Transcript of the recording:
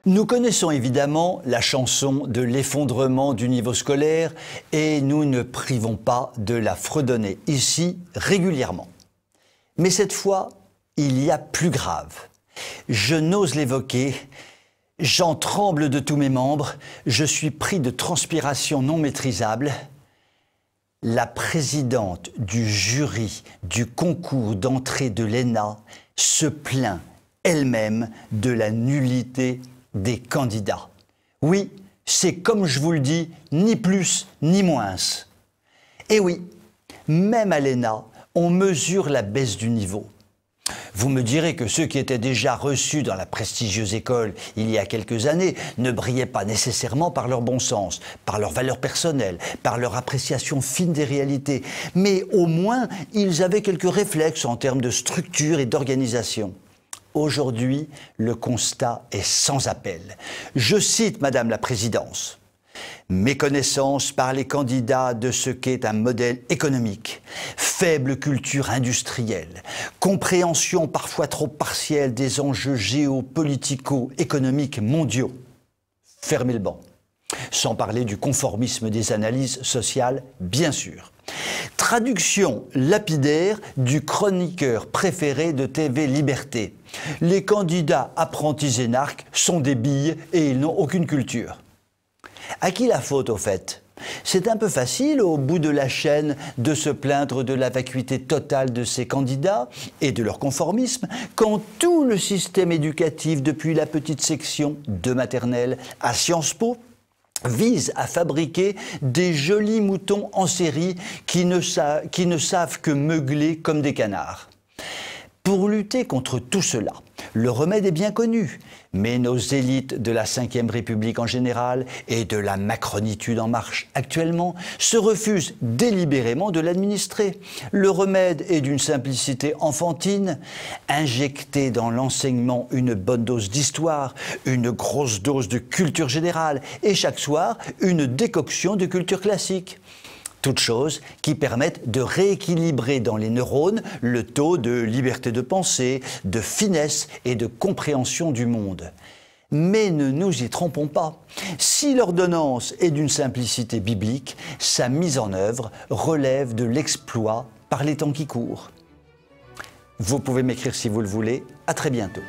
Nous connaissons évidemment la chanson de l'effondrement du niveau scolaire et nous ne privons pas de la fredonner ici régulièrement. Mais cette fois, il y a plus grave. Je n'ose l'évoquer, j'en tremble de tous mes membres, je suis pris de transpiration non maîtrisable. La présidente du jury du concours d'entrée de l'ENA se plaint elle-même de la nullité des candidats. Oui, c'est comme je vous le dis, ni plus ni moins. Et oui, même à l'ENA, on mesure la baisse du niveau. Vous me direz que ceux qui étaient déjà reçus dans la prestigieuse école il y a quelques années ne brillaient pas nécessairement par leur bon sens, par leur valeur personnelle, par leur appréciation fine des réalités, mais au moins ils avaient quelques réflexes en termes de structure et d'organisation. Aujourd'hui, le constat est sans appel. Je cite Madame la Présidente. Méconnaissance par les candidats de ce qu'est un modèle économique, faible culture industrielle, compréhension parfois trop partielle des enjeux géopolitico-économiques mondiaux. Fermez le banc. Sans parler du conformisme des analyses sociales, bien sûr. Traduction lapidaire du chroniqueur préféré de TV Liberté. Les candidats apprentis énarques sont des billes et ils n'ont aucune culture. À qui la faute au fait? C'est un peu facile au bout de la chaîne de se plaindre de la vacuité totale de ces candidats et de leur conformisme quand tout le système éducatif depuis la petite section de maternelle à Sciences Po vise à fabriquer des jolis moutons en série qui ne savent que meugler comme des canards. Pour lutter contre tout cela, le remède est bien connu, mais nos élites de la Ve République en général et de la macronitude en marche actuellement se refusent délibérément de l'administrer. Le remède est d'une simplicité enfantine, injecter dans l'enseignement une bonne dose d'histoire, une grosse dose de culture générale et chaque soir une décoction de culture classique. Toutes choses qui permettent de rééquilibrer dans les neurones le taux de liberté de pensée, de finesse et de compréhension du monde. Mais ne nous y trompons pas. Si l'ordonnance est d'une simplicité biblique, sa mise en œuvre relève de l'exploit par les temps qui courent. Vous pouvez m'écrire si vous le voulez. À très bientôt.